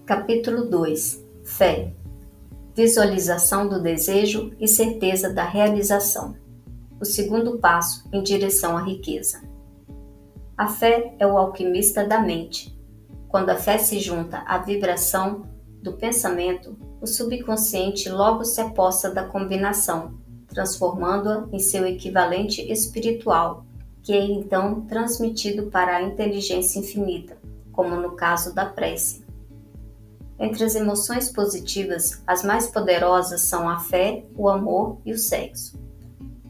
Capítulo 2. Fé. Visualização do desejo e certeza da realização. O segundo passo em direção à riqueza. A fé é o alquimista da mente. Quando a fé se junta à vibração do pensamento, o subconsciente logo se apossa da combinação, transformando-a em seu equivalente espiritual, que é então transmitido para a inteligência infinita, como no caso da prece. Entre as emoções positivas, as mais poderosas são a fé, o amor e o sexo.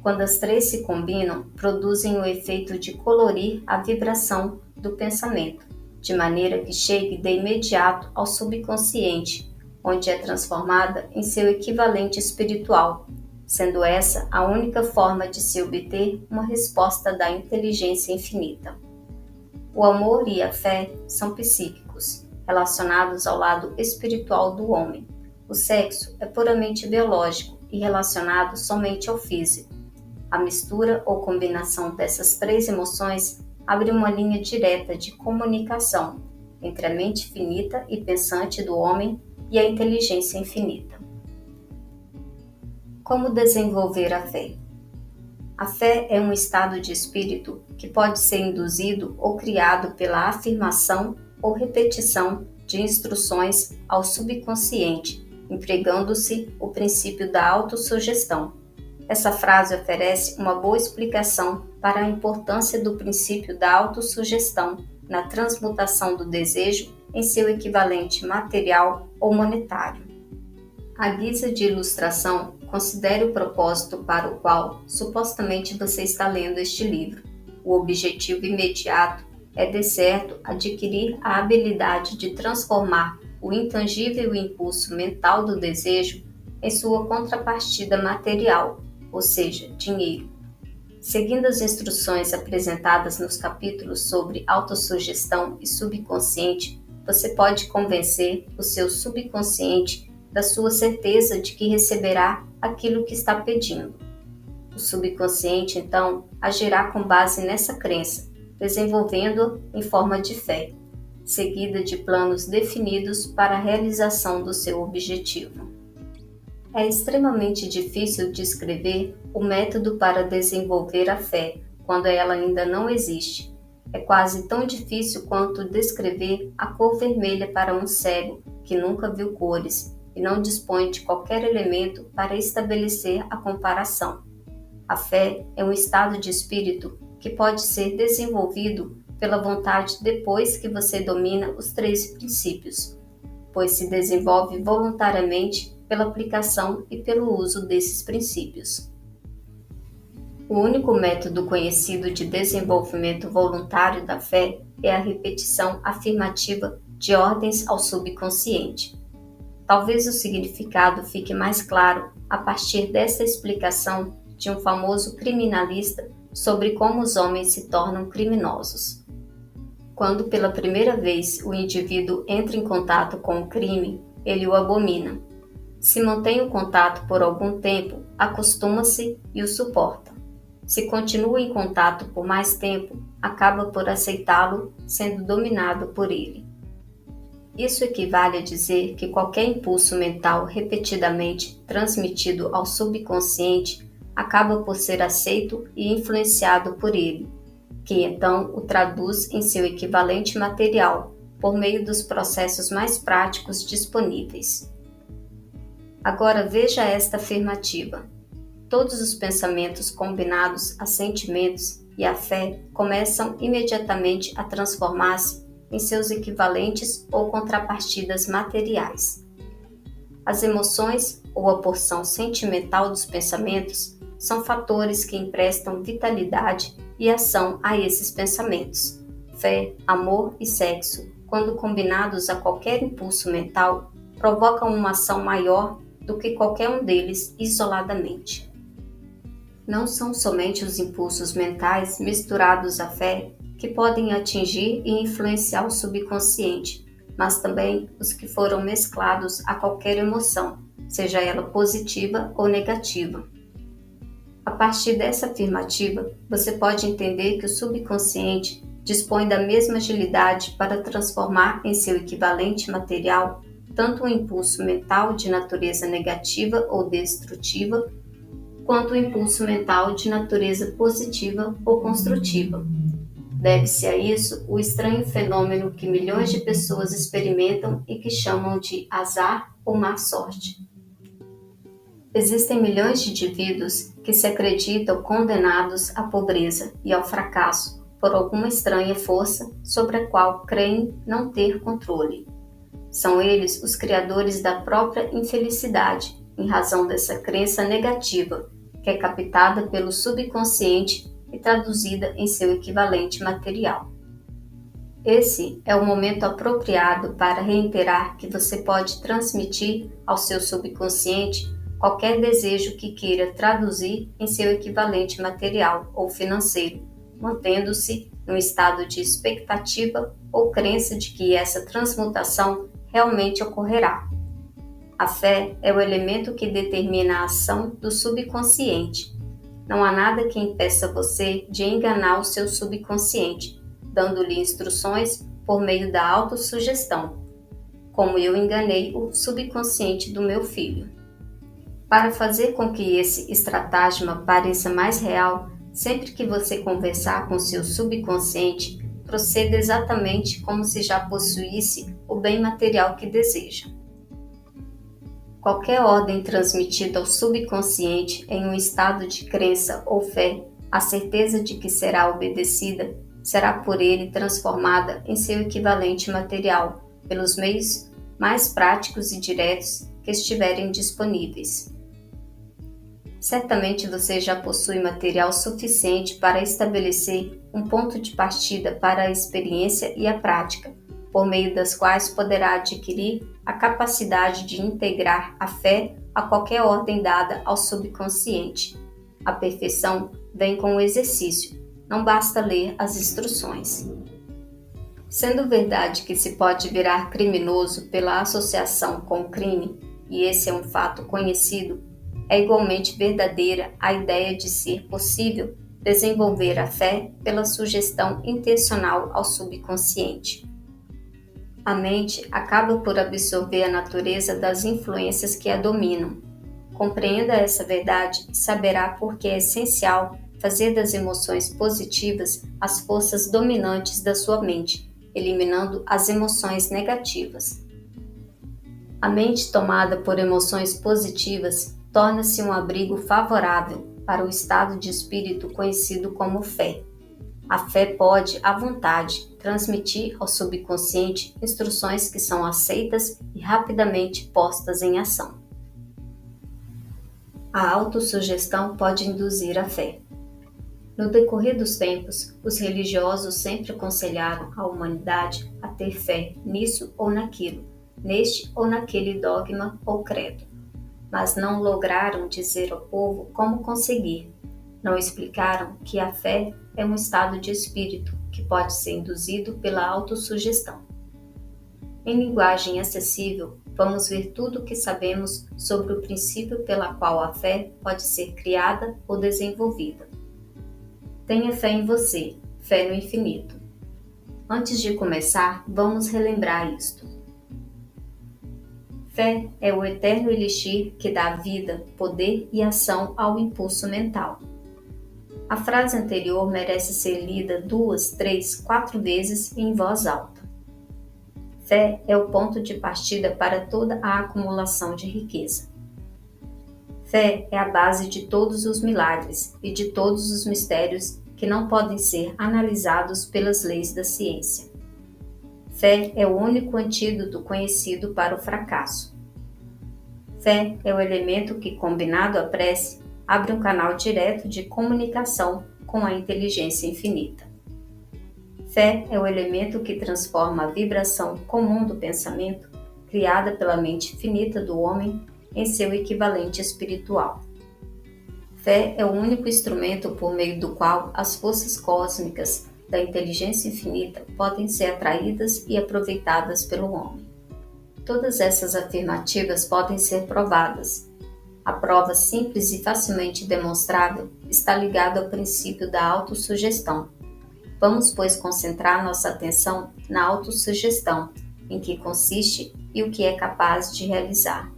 Quando as três se combinam, produzem o efeito de colorir a vibração do pensamento, de maneira que chegue de imediato ao subconsciente, onde é transformada em seu equivalente espiritual, sendo essa a única forma de se obter uma resposta da inteligência infinita. O amor e a fé são psíquicos, relacionados ao lado espiritual do homem. O sexo é puramente biológico e relacionado somente ao físico. A mistura ou combinação dessas três emoções abre uma linha direta de comunicação entre a mente finita e pensante do homem e a inteligência infinita. Como desenvolver a fé? A fé é um estado de espírito que pode ser induzido ou criado pela afirmação ou repetição de instruções ao subconsciente, empregando-se o princípio da autossugestão. Essa frase oferece uma boa explicação para a importância do princípio da autossugestão na transmutação do desejo em seu equivalente material ou monetário. À guisa de ilustração, considere o propósito para o qual supostamente você está lendo este livro. O objetivo imediato é, de certo, adquirir a habilidade de transformar o intangível impulso mental do desejo em sua contrapartida material, ou seja, dinheiro. Seguindo as instruções apresentadas nos capítulos sobre autossugestão e subconsciente, você pode convencer o seu subconsciente da sua certeza de que receberá aquilo que está pedindo. O subconsciente, então, agirá com base nessa crença, desenvolvendo-a em forma de fé, seguida de planos definidos para a realização do seu objetivo. É extremamente difícil descrever o método para desenvolver a fé quando ela ainda não existe. É quase tão difícil quanto descrever a cor vermelha para um cego que nunca viu cores e não dispõe de qualquer elemento para estabelecer a comparação. A fé é um estado de espírito que pode ser desenvolvido pela vontade depois que você domina os três princípios, pois se desenvolve voluntariamente pela aplicação e pelo uso desses princípios. O único método conhecido de desenvolvimento voluntário da fé é a repetição afirmativa de ordens ao subconsciente. Talvez o significado fique mais claro a partir dessa explicação de um famoso criminalista sobre como os homens se tornam criminosos. Quando pela primeira vez o indivíduo entra em contato com o crime, ele o abomina. Se mantém o contato por algum tempo, acostuma-se e o suporta. Se continua em contato por mais tempo, acaba por aceitá-lo, sendo dominado por ele. Isso equivale a dizer que qualquer impulso mental repetidamente transmitido ao subconsciente acaba por ser aceito e influenciado por ele, que então o traduz em seu equivalente material, por meio dos processos mais práticos disponíveis. Agora veja esta afirmativa. Todos os pensamentos combinados a sentimentos e a fé começam imediatamente a transformar-se em seus equivalentes ou contrapartidas materiais. As emoções ou a porção sentimental dos pensamentos são fatores que emprestam vitalidade e ação a esses pensamentos. Fé, amor e sexo, quando combinados a qualquer impulso mental, provocam uma ação maior do que qualquer um deles isoladamente. Não são somente os impulsos mentais misturados à fé que podem atingir e influenciar o subconsciente, mas também os que foram mesclados a qualquer emoção, seja ela positiva ou negativa. A partir dessa afirmativa, você pode entender que o subconsciente dispõe da mesma agilidade para transformar em seu equivalente material tanto um impulso mental de natureza negativa ou destrutiva, quanto um impulso mental de natureza positiva ou construtiva. Deve-se a isso o estranho fenômeno que milhões de pessoas experimentam e que chamam de azar ou má sorte. Existem milhões de indivíduos que se acreditam condenados à pobreza e ao fracasso por alguma estranha força sobre a qual creem não ter controle. São eles os criadores da própria infelicidade, em razão dessa crença negativa, que é captada pelo subconsciente e traduzida em seu equivalente material. Esse é o momento apropriado para reiterar que você pode transmitir ao seu subconsciente qualquer desejo que queira traduzir em seu equivalente material ou financeiro, mantendo-se num estado de expectativa ou crença de que essa transmutação realmente ocorrerá. A fé é o elemento que determina a ação do subconsciente. Não há nada que impeça você de enganar o seu subconsciente, dando-lhe instruções por meio da autossugestão, como eu enganei o subconsciente do meu filho. Para fazer com que esse estratagema pareça mais real, sempre que você conversar com seu subconsciente, proceda exatamente como se já possuísse o bem material que deseja. Qualquer ordem transmitida ao subconsciente em um estado de crença ou fé, a certeza de que será obedecida, será por ele transformada em seu equivalente material, pelos meios mais práticos e diretos que estiverem disponíveis. Certamente você já possui material suficiente para estabelecer um ponto de partida para a experiência e a prática, por meio das quais poderá adquirir a capacidade de integrar a fé a qualquer ordem dada ao subconsciente. A perfeição vem com o exercício, não basta ler as instruções. Sendo verdade que se pode virar criminoso pela associação com o crime, e esse é um fato conhecido, é igualmente verdadeira a ideia de ser possível desenvolver a fé pela sugestão intencional ao subconsciente. A mente acaba por absorver a natureza das influências que a dominam. Compreenda essa verdade e saberá por que é essencial fazer das emoções positivas as forças dominantes da sua mente, eliminando as emoções negativas. A mente tomada por emoções positivas torna-se um abrigo favorável para o estado de espírito conhecido como fé. A fé pode, à vontade, transmitir ao subconsciente instruções que são aceitas e rapidamente postas em ação. A autossugestão pode induzir a fé. No decorrer dos tempos, os religiosos sempre aconselharam a humanidade a ter fé nisso ou naquilo, neste ou naquele dogma ou credo, mas não lograram dizer ao povo como conseguir. Não explicaram que a fé é um estado de espírito que pode ser induzido pela autossugestão. Em linguagem acessível, vamos ver tudo o que sabemos sobre o princípio pela qual a fé pode ser criada ou desenvolvida. Tenha fé em você, fé no infinito. Antes de começar, vamos relembrar isto. Fé é o eterno elixir que dá vida, poder e ação ao impulso mental. A frase anterior merece ser lida 2, 3, 4 vezes em voz alta. Fé é o ponto de partida para toda a acumulação de riqueza. Fé é a base de todos os milagres e de todos os mistérios que não podem ser analisados pelas leis da ciência. Fé é o único antídoto conhecido para o fracasso. Fé é o elemento que, combinado à prece, abre um canal direto de comunicação com a inteligência infinita. Fé é o elemento que transforma a vibração comum do pensamento, criada pela mente finita do homem, em seu equivalente espiritual. Fé é o único instrumento por meio do qual as forças cósmicas da inteligência infinita podem ser atraídas e aproveitadas pelo homem. Todas essas afirmativas podem ser provadas. A prova simples e facilmente demonstrável está ligada ao princípio da autossugestão. Vamos, pois, concentrar nossa atenção na autossugestão, em que consiste e o que é capaz de realizar.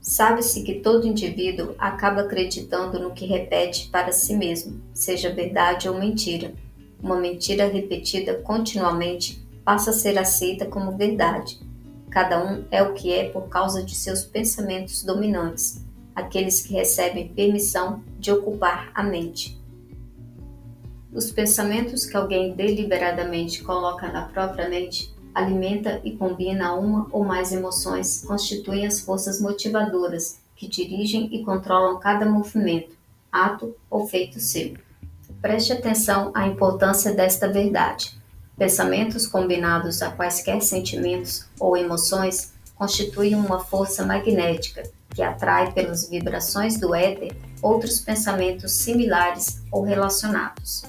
Sabe-se que todo indivíduo acaba acreditando no que repete para si mesmo, seja verdade ou mentira. Uma mentira repetida continuamente passa a ser aceita como verdade. Cada um é o que é por causa de seus pensamentos dominantes, aqueles que recebem permissão de ocupar a mente. Os pensamentos que alguém deliberadamente coloca na própria mente, alimenta e combina uma ou mais emoções, constituem as forças motivadoras que dirigem e controlam cada movimento, ato ou feito seu. Preste atenção à importância desta verdade. Pensamentos combinados a quaisquer sentimentos ou emoções constituem uma força magnética que atrai pelas vibrações do éter outros pensamentos similares ou relacionados.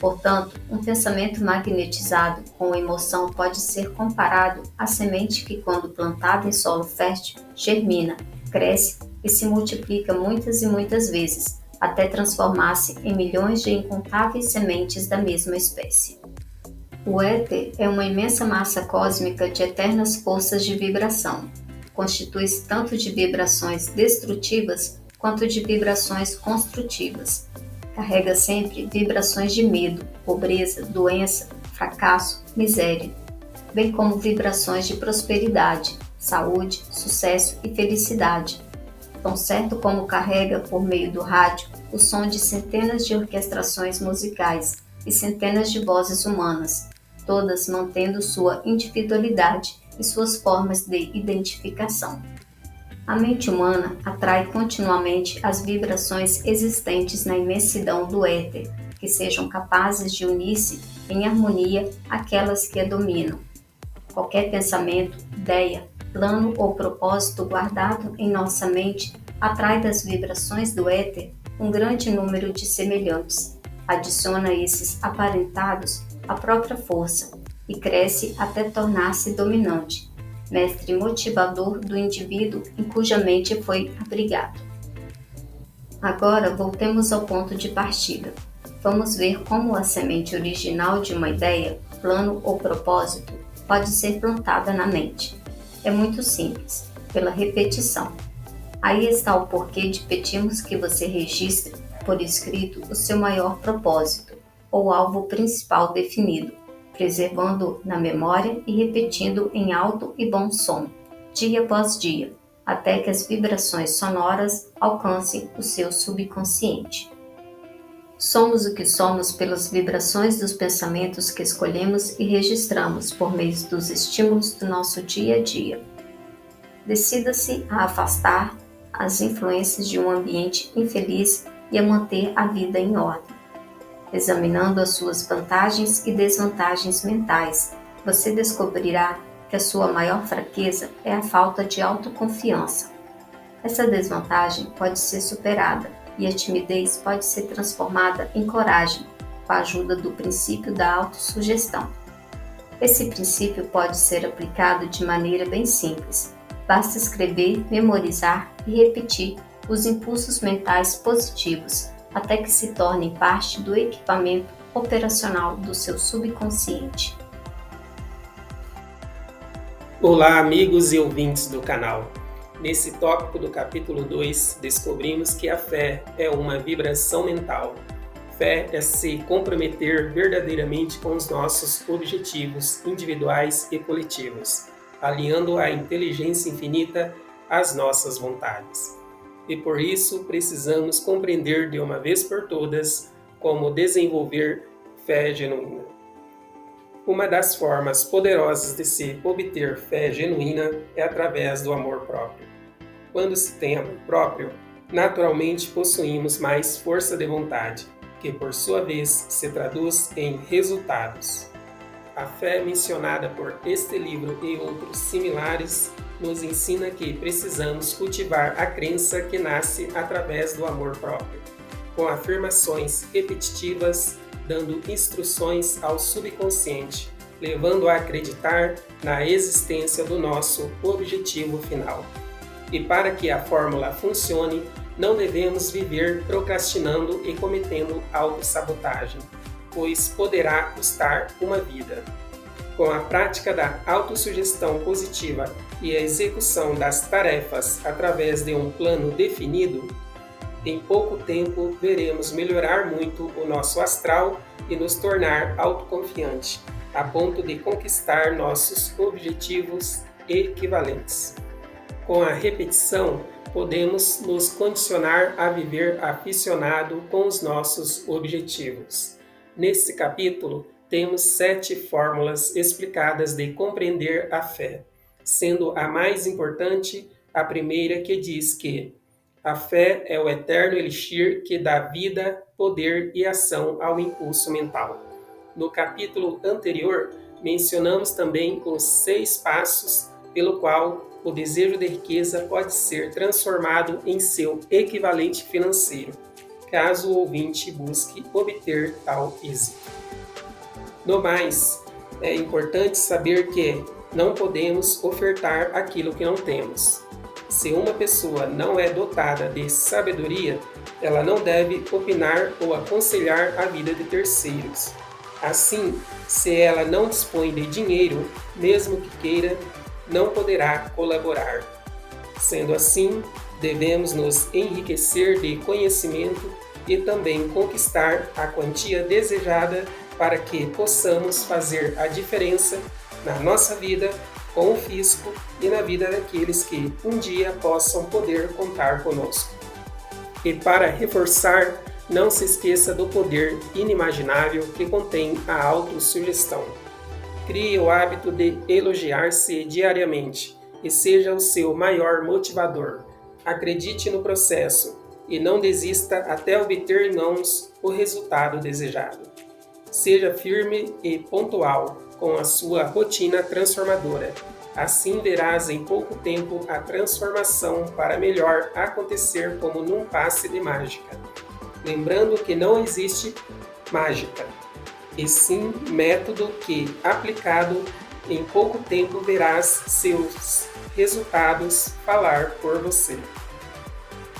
Portanto, um pensamento magnetizado com emoção pode ser comparado à semente que, quando plantada em solo fértil, germina, cresce e se multiplica muitas e muitas vezes, até transformar-se em milhões de incontáveis sementes da mesma espécie. O éter é uma imensa massa cósmica de eternas forças de vibração. Constitui-se tanto de vibrações destrutivas quanto de vibrações construtivas. Carrega sempre vibrações de medo, pobreza, doença, fracasso, miséria, bem como vibrações de prosperidade, saúde, sucesso e felicidade. Tão certo como carrega por meio do rádio o som de centenas de orquestrações musicais e centenas de vozes humanas, todas mantendo sua individualidade e suas formas de identificação. A mente humana atrai continuamente as vibrações existentes na imensidão do éter, que sejam capazes de unir-se em harmonia àquelas que a dominam. Qualquer pensamento, ideia, plano ou propósito guardado em nossa mente atrai das vibrações do éter um grande número de semelhantes, adiciona a esses aparentados a própria força e cresce até tornar-se dominante, mestre motivador do indivíduo em cuja mente foi abrigado. Agora voltemos ao ponto de partida. Vamos ver como a semente original de uma ideia, plano ou propósito pode ser plantada na mente. É muito simples, pela repetição. Aí está o porquê de pedirmos que você registre por escrito o seu maior propósito ou alvo principal definido, preservando-o na memória e repetindo em alto e bom som, dia após dia, até que as vibrações sonoras alcancem o seu subconsciente. Somos o que somos pelas vibrações dos pensamentos que escolhemos e registramos por meio dos estímulos do nosso dia a dia. Decida-se a afastar as influências de um ambiente infeliz e a manter a vida em ordem. Examinando as suas vantagens e desvantagens mentais, você descobrirá que a sua maior fraqueza é a falta de autoconfiança. Essa desvantagem pode ser superada e a timidez pode ser transformada em coragem com a ajuda do princípio da autossugestão. Esse princípio pode ser aplicado de maneira bem simples. Basta escrever, memorizar e repetir os impulsos mentais positivos até que se tornem parte do equipamento operacional do seu subconsciente. Olá, amigos e ouvintes do canal. Nesse tópico do capítulo 2, descobrimos que a fé é uma vibração mental. Fé é se comprometer verdadeiramente com os nossos objetivos individuais e coletivos, alinhando a inteligência infinita às nossas vontades. E por isso precisamos compreender de uma vez por todas como desenvolver fé genuína. Uma das formas poderosas de se obter fé genuína é através do amor próprio. Quando se tem amor próprio, naturalmente possuímos mais força de vontade, que por sua vez se traduz em resultados. A fé mencionada por este livro e outros similares nos ensina que precisamos cultivar a crença que nasce através do amor próprio, com afirmações repetitivas, dando instruções ao subconsciente, levando a acreditar na existência do nosso objetivo final. E para que a fórmula funcione, não devemos viver procrastinando e cometendo autossabotagem. pois poderá custar uma vida. Com a prática da autossugestão positiva e a execução das tarefas através de um plano definido, em pouco tempo veremos melhorar muito o nosso astral e nos tornar autoconfiante, a ponto de conquistar nossos objetivos equivalentes. Com a repetição, podemos nos condicionar a viver aficionado com os nossos objetivos. Nesse capítulo, temos 7 fórmulas explicadas de compreender a fé, sendo a mais importante a primeira, que diz que a fé é o eterno elixir que dá vida, poder e ação ao impulso mental. No capítulo anterior, mencionamos também os 6 passos pelo qual o desejo de riqueza pode ser transformado em seu equivalente financeiro, caso o ouvinte busque obter tal êxito. No mais, é importante saber que não podemos ofertar aquilo que não temos. Se uma pessoa não é dotada de sabedoria, ela não deve opinar ou aconselhar a vida de terceiros. Assim, se ela não dispõe de dinheiro, mesmo que queira, não poderá colaborar. Sendo assim, devemos nos enriquecer de conhecimento e também conquistar a quantia desejada para que possamos fazer a diferença na nossa vida, com o fisco e na vida daqueles que um dia possam poder contar conosco. E para reforçar, não se esqueça do poder inimaginável que contém a autossugestão. Crie o hábito de elogiar-se diariamente e seja o seu maior motivador. Acredite no processo e não desista até obter em mãos o resultado desejado. Seja firme e pontual com a sua rotina transformadora. Assim verás em pouco tempo a transformação para melhor acontecer como num passe de mágica. Lembrando que não existe mágica, e sim método que, aplicado, em pouco tempo verás seus resultados falar por você.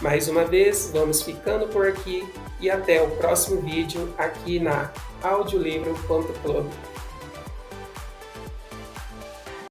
Mais uma vez, vamos ficando por aqui e até o próximo vídeo aqui na audiolivro.club.